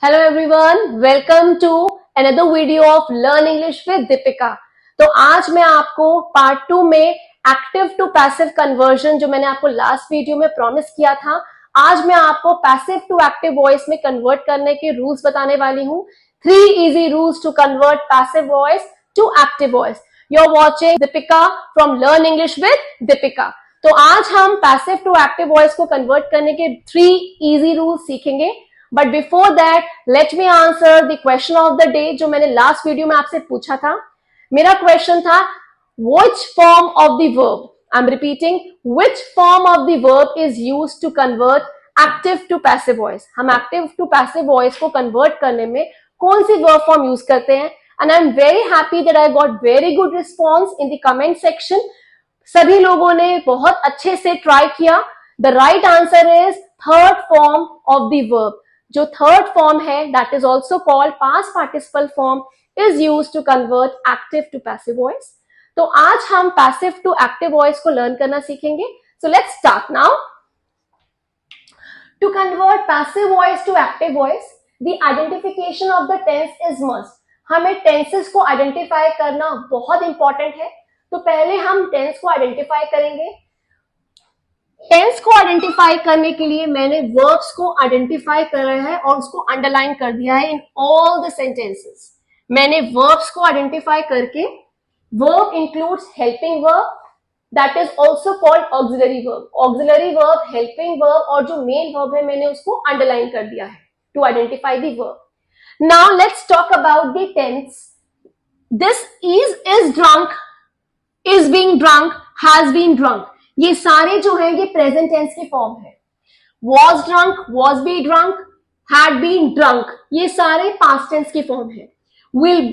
Hello everyone, welcome to another video of learn English with Deepika. तो आज मैं आपको पार्ट 2 में एक्टिव टू पैसिव कन्वर्जन, जो मैंने आपको लास्ट वीडियो में प्रॉमिस किया था, आज मैं आपको पैसिव टू एक्टिव वॉइस में कन्वर्ट करने के रूल्स बताने वाली हूँ। 3 easy rules to convert passive voice to active voice. You are watching Deepika from learn English with Deepika. तो आज हम पैसिव टू एक्टिव वॉइस को कन्वर्ट करने के 3 इजी रूल्स सीखेंगे। But before that let me answer the question of the day, जो मैंने last video में आपसे पूछा था। मेरा क्वेश्चन था which form of the verb, I'm repeating, which form of the verb is used to convert active to passive voice। हम active to passive voice को convert करने में कौन सी verb form यूज करते हैं? And I'm very happy that I got very good response in the comment section। सभी लोगों ने बहुत अच्छे से ट्राई किया। The right answer is third form of the verb। जो थर्ड फॉर्म है, that is also called past participle form, is use to convert active to passive voice. तो आज हम पैसिव टू एक्टिव वॉइस को learn करना सीखेंगे। So let's start now. To convert passive voice to active voice, the identification of the tense is must. हमें tenses को identify करना बहुत इंपॉर्टेंट है। तो पहले हम टेंस को आइडेंटिफाई करेंगे। टेंस को आइडेंटिफाई करने के लिए मैंने वर्ब्स को आइडेंटिफाई कर रहा है और उसको अंडरलाइन कर दिया है इन ऑल द सेंटेंसेस। मैंने वर्ब्स को आइडेंटिफाई करके, verb includes helping verb, that is also called auxiliary verb. Auxiliary verb, helping verb और जो मेन वर्ब है, मैंने उसको अंडरलाइन कर दिया है to identify the verb. Now let's talk about the tense. This is drunk, is being drunk, has been drunk, ये सारे जो है ये प्रेजेंट टेंस की फॉर्म है। was drunk, was be drunk, had been drunk, ये सारे पास्ट टेंस की फॉर्म है। will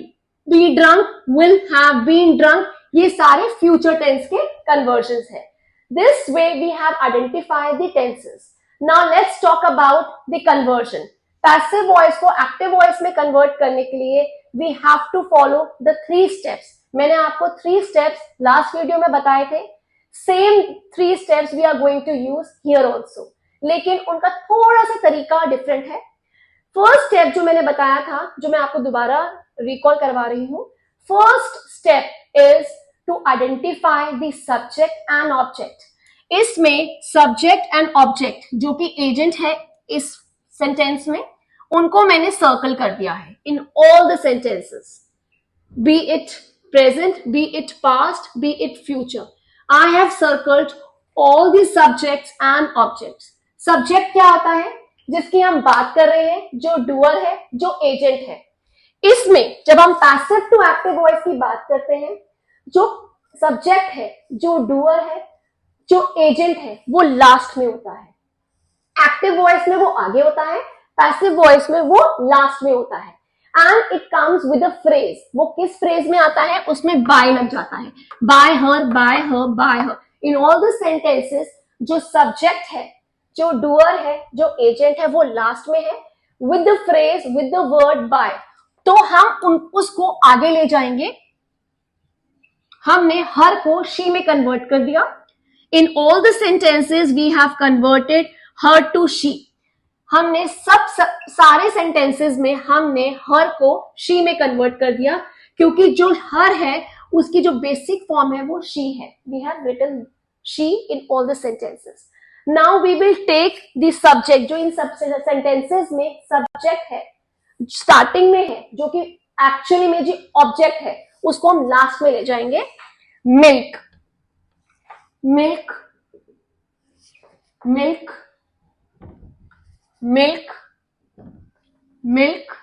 be drunk, will have been drunk, ये सारे फ्यूचर टेंस के कन्वर्जन्स है। This way we have identified the tenses. Now let's talk about the conversion. Passive voice को active voice में कन्वर्ट करने के लिए we have to follow the 3 steps। मैंने आपको 3 steps लास्ट वीडियो में बताए थे। Same 3 steps we are going to use here also, लेकिन उनका थोड़ा सा तरीका डिफरेंट है। फर्स्ट स्टेप जो मैंने बताया था, जो मैं आपको दोबारा रिकॉल करवा रही हूं, first step is to identify the subject and object. इसमें सब्जेक्ट एंड ऑब्जेक्ट जो कि एजेंट है इस सेंटेंस में, उनको मैंने सर्कल कर दिया है इन all the sentences, B it present, B it past, B it future. I have circled all the subjects and objects। Subject क्या होता है? जिसकी हम बात कर रहे हैं, जो डूअर है, जो एजेंट है। इसमें जब हम पैसिव टू एक्टिव वॉइस की बात करते हैं, जो सब्जेक्ट है, जो डूअर है, जो एजेंट है, वो लास्ट में होता है। एक्टिव वॉइस में वो आगे होता है, पैसिव वॉइस में वो लास्ट में होता है। And it comes with a phrase. वो किस फ्रेज में आता है? उसमें बाय लग जाता है। Bye her, bye her, bye her. In all the sentences जो सब्जेक्ट है, जो डूअर है, जो एजेंट है, वो लास्ट में है with the phrase, with the word by. तो हम उसको आगे ले जाएंगे। हमने हर को शी में कन्वर्ट कर दिया। In all the sentences we have converted her to she. हमने सारे सेंटेंसेस में हमने हर को शी में कन्वर्ट कर दिया, क्योंकि जो हर है उसकी जो बेसिक फॉर्म है वो शी है। We have written she in all the sentences. Now we will take the subject, जो इन सब सेंटेंसेस में सब्जेक्ट है, स्टार्टिंग में है, जो कि एक्चुअली में जो ऑब्जेक्ट है, उसको हम लास्ट में ले जाएंगे। Milk, milk, milk, milk, milk,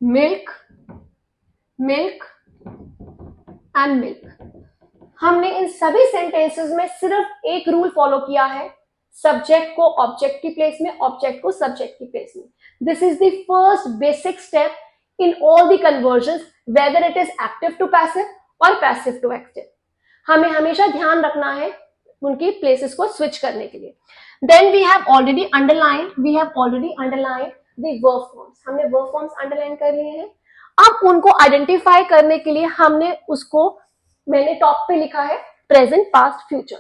milk, milk and milk. हमने इन सभी सेंटेंसेस में सिर्फ एक रूल फॉलो किया है, सब्जेक्ट को ऑब्जेक्ट की प्लेस में, ऑब्जेक्ट को सब्जेक्ट की प्लेस में। This is the first basic step in all the conversions, whether it is active to passive और पैसिव टू एक्टिव। हमें हमेशा ध्यान रखना है उनकी प्लेसेस को स्विच करने के लिए। Then we have already underlined the verb forms। हमने verb forms underline कर लिए हैं। अब उनको आइडेंटिफाई करने के लिए हमने उसको, मैंने टॉप पे लिखा है प्रेजेंट, पास्ट, फ्यूचर।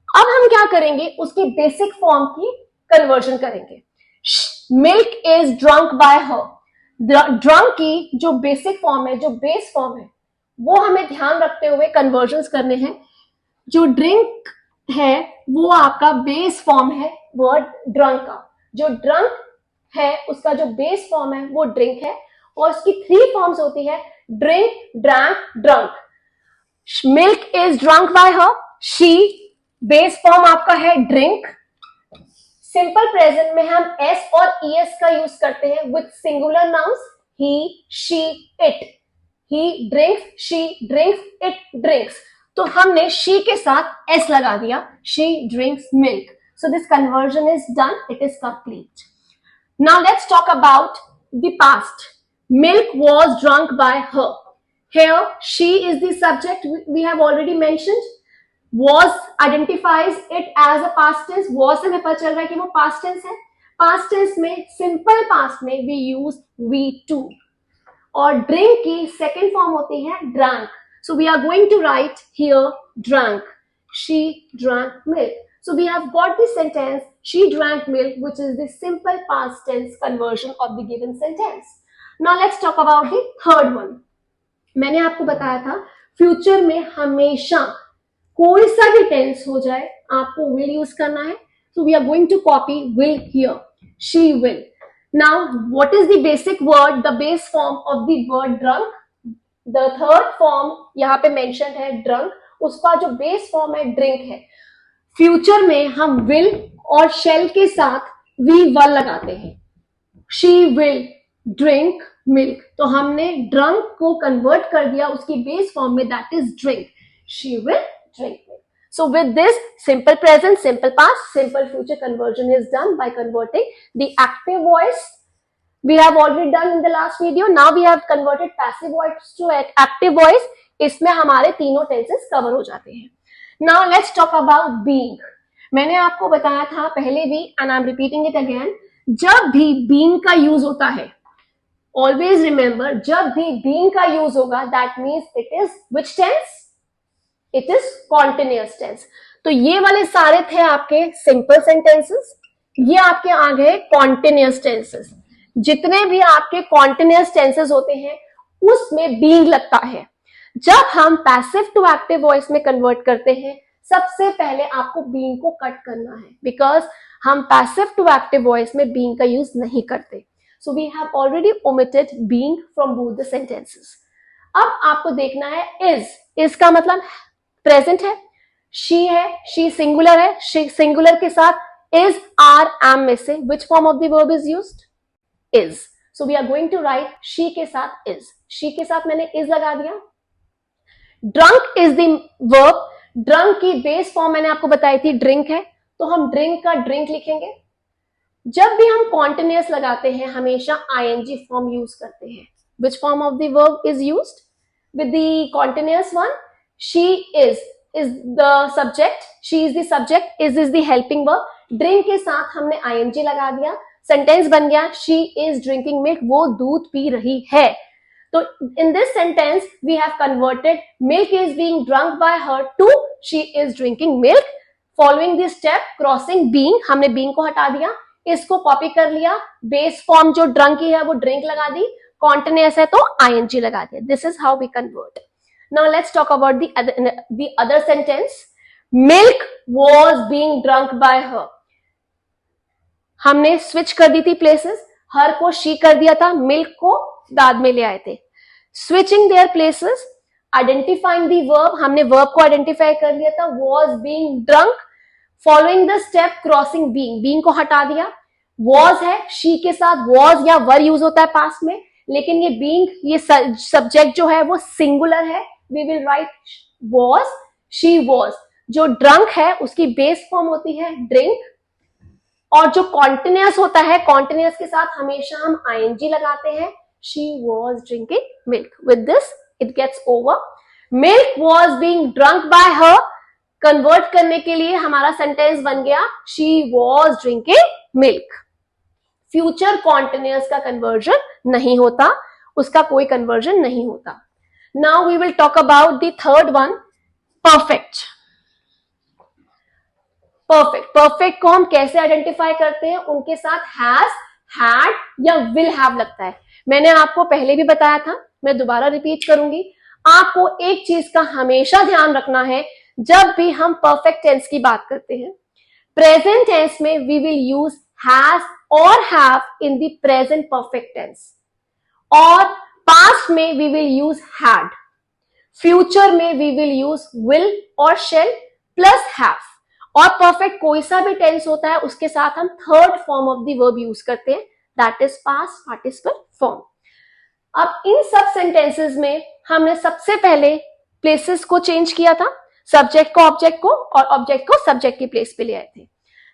अब हम क्या करेंगे? उसकी बेसिक फॉर्म की कन्वर्जन करेंगे। Milk is drunk by her. Drunk की जो बेसिक फॉर्म है, जो बेस फॉर्म है, वो हमें ध्यान रखते हुए कन्वर्जन्स करने हैं। जो ड्रिंक है वो आपका बेस फॉर्म है वर्ड ड्रंक का। जो ड्रंक है उसका जो बेस फॉर्म है वो ड्रिंक है, और उसकी 3 फॉर्म्स होती है, drink, drank, drunk. Milk is drunk by her, she base form आपका है ड्रिंक। सिंपल प्रेजेंट में हम एस और ईएस का यूज करते हैं with singular nouns, he, she, it. He drinks, she drinks, it drinks. तो हमने शी के साथ एस लगा दिया, she drinks milk. So this conversion is done, it is complete. Now let's talk about the past. Milk was drunk by her. Here she is the subject we have already mentioned. Was identifies it as a past tense. Was से हमें पता चल रहा है कि वो past tense है। past tense में simple past में we use we to, और drink की second form होती है drank. So we are going to write here drank. She drank milk. So we have got the sentence she drank milk, which is the simple past tense conversion of the given sentence. Now let's talk about the third one. मैंने आपको बताया था future में हमेशा कोई सा भी tense हो जाए आपको विल यूज करना है। So we are going to copy will here, she will. Now what is the basic word, the base form of the word drunk? The third form यहाँ पे मेंशन है ड्रंक, उसका जो बेस फॉर्म है drink है। Future में हम will और शेल के साथ वी वन लगाते हैं। शी विल ड्रिंक मिल्क, तो हमने ड्रंक को कन्वर्ट कर दिया उसकी बेस फॉर्म में, that is drink. She will drink milk. So with this simple present, simple past, simple future conversion is done by converting the active voice we have already done in the last video. Now we have converted passive voice to active voice. इसमें हमारे तीनों tenses cover हो जाते हैं। Now let's talk about being. मैंने आपको बताया था पहले भी, and I'm repeating it again, जब भी being का यूज होता है, always remember, जब भी being का यूज होगा, that means it is which tense? It is continuous tense. तो ये वाले सारे थे आपके simple sentences, ये आपके आ गए continuous tenses। जितने भी आपके continuous tenses होते हैं उसमें being लगता है। जब हम passive to active voice में convert करते हैं, सबसे पहले आपको being को कट करना है, because हम passive to active voice में being का यूज नहीं करते। So we have already omitted being from both the sentences. अब आपको देखना है is का मतलब present है, she है, she singular है, she singular के साथ is, are, am में से which form of the verb is used? Is. So we are going to write she के साथ is. She के साथ मैंने is लगा दिया। Drunk is the verb. Drunk की base form मैंने आपको बताई थी drink है, तो हम drink का drink लिखेंगे। जब भी हम continuous लगाते हैं हमेशा ing form यूज करते हैं। Which form of the verb is used? With the continuous one, she is the subject, she is the subject, is the helping verb. Drink के साथ हमने ing लगा दिया, सेंटेंस बन गया she is drinking milk, वो दूध पी रही है। तो in this sentence we have converted milk is being drunk by her to she is drinking milk। Following this step, crossing being, हमने being को हटा दिया, इसको कॉपी कर लिया, बेस फॉर्म जो ड्रंक की है वो ड्रिंक लगा दी, कॉन्टिन्यूअस है तो ing लगा दिया। This is how we convert. Now let's talk about the other sentence, milk was being drunk by her। हमने स्विच कर दी थी प्लेसेस, हर को शी कर दिया था, मिल्क को बाद में ले आए थे। Switching their places, identifying the verb, हमने वर्ब को आइडेंटिफाई कर लिया था, was being drunk. Following the step, crossing being, being को हटा दिया, वॉज है, शी के साथ वॉज या वर यूज होता है पास्ट में, लेकिन ये बीइंग, ये सब्जेक्ट जो है वो सिंगुलर है, we will write was, she was. जो ड्रंक है उसकी बेस फॉर्म होती है ड्रिंक, और जो कॉन्टिन्यूअस होता है, कॉन्टिन्यूअस के साथ हमेशा हम ing लगाते हैं, she was drinking milk। With this it gets over। milk was being drunk by her, convert करने के लिए हमारा सेंटेंस बन गया she was drinking milk। Future continuous का कन्वर्जन नहीं होता, उसका कोई कन्वर्जन नहीं होता। Now we will talk about the third one, perfect. Perfect को हम कैसे आइडेंटिफाई करते हैं? उनके साथ हैज, हैड या विल हैव लगता है। मैंने आपको पहले भी बताया था, मैं दोबारा रिपीट करूंगी। आपको एक चीज का हमेशा ध्यान रखना है, जब भी हम परफेक्ट टेंस की बात करते हैं, प्रेजेंट टेंस में वी विल यूज हैज और have in the present perfect tense, और पास्ट में we will use had, future में वी विल यूज विल और शेल प्लस हैव, और परफेक्ट कोई सा भी टेंस होता है उसके साथ हम third form of the verb use करते हैं, that is past participle form. अब इन सब सेंटेंसेस में हमने सबसे पहले प्लेसेस को चेंज किया था, सब्जेक्ट को ऑब्जेक्ट को और ऑब्जेक्ट को सब्जेक्ट की प्लेस पे ले आए थे।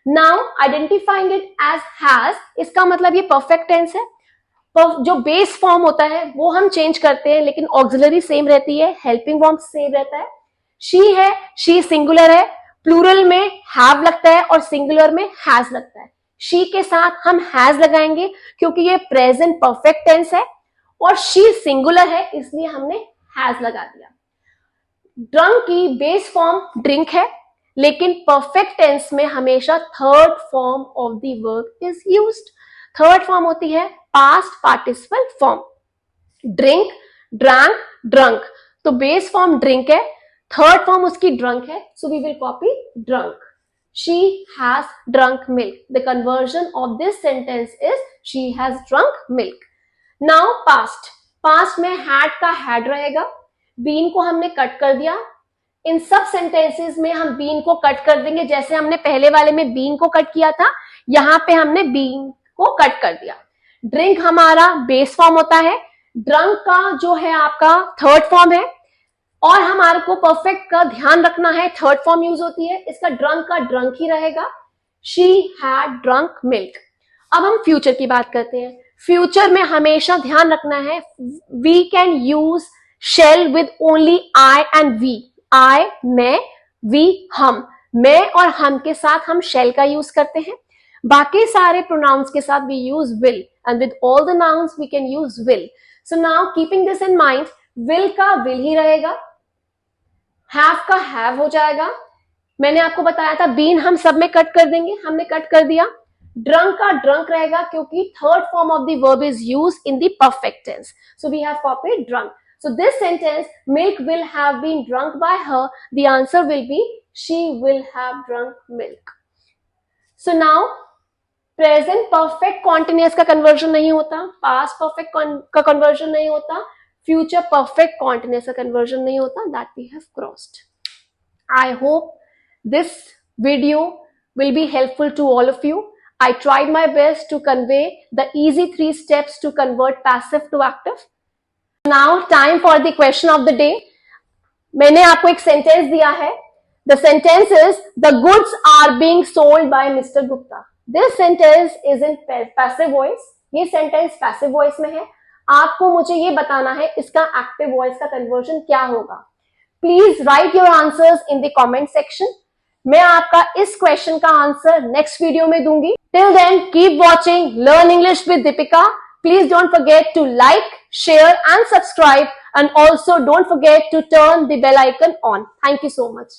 Now identifying it as has, इसका मतलब ये परफेक्ट टेंस है। जो बेस फॉर्म होता है वो हम चेंज करते हैं, लेकिन ऑक्सिलरी सेम रहती है, हेल्पिंग वर्ब सेम रहता है। शी है, शी सिंगुलर है, प्लूरल में हैव लगता है और सिंगुलर में हैज लगता है। शी के साथ हम हैज लगाएंगे क्योंकि ये प्रेजेंट परफेक्ट टेंस है, और शी सिंगुलर है इसलिए हमने हैज लगा दिया। ड्रंक की बेस फॉर्म ड्रिंक है, लेकिन परफेक्ट टेंस में हमेशा third form of the verb is used. Third form होती है past participle form. Drink, drank, drunk, तो बेस फॉर्म ड्रिंक है, थर्ड फॉर्म उसकी ड्रंक है, so we will copy drunk. She has drunk milk. The conversion of this sentence is she has drunk milk. Now past. Past में had का had रहेगा, been को हमने cut कर दिया। इन सब सेंटेंसेस में हम been को कट कर देंगे, जैसे हमने पहले वाले में been को कट किया था, यहां पे हमने been को कट कर दिया। ड्रिंक हमारा बेस फॉर्म होता है, ड्रंक का जो है आपका थर्ड फॉर्म है, और हमारे को परफेक्ट का ध्यान रखना है, थर्ड फॉर्म यूज होती है, इसका ड्रंक का ड्रंक ही रहेगा। She had drunk milk. अब हम फ्यूचर की बात करते हैं। फ्यूचर में हमेशा ध्यान रखना है, we can use shall with only I and we. I मैं, वी हम, मैं और हम के साथ हम शेल का यूज करते हैं। बाकी सारे प्रोनाउंस के साथ we use will, and with all the nouns we can use will. So now keeping this in mind, will का विल ही रहेगा, हैव का हैव हो जाएगा। मैंने आपको बताया था बीन हम सब में कट कर देंगे, हमने कट कर दिया। ड्रंक का ड्रंक रहेगा क्योंकि third form of the verb is used in the perfect tense, so we have copied drunk. So this sentence, milk will have been drunk by her, the answer will be she will have drunk milk. So now present perfect continuous का conversion नहीं होता, past perfect का conversion नहीं होता, future perfect continuous का conversion नहीं होता, that we have crossed. I hope this video will be helpful to all of you. I tried my best to convey the easy 3 steps to convert passive to active. Now time for the question of the day. मैंने आपको एक sentence दिया है. The sentence is, the goods are being sold by Mr. Gupta. This sentence is in passive voice. ये sentence passive voice में है. आपको मुझे ये बताना है इसका एक्टिव वॉइस का कन्वर्जन क्या होगा। Please right your answers in the comment section. मैं आपका इस क्वेश्चन का आंसर नेक्स्ट वीडियो में दूंगी। Till then keep watching learn English with Deepika. Please don't forget to like, share and subscribe, and also don't forget to turn the bell icon on. Thank you so much.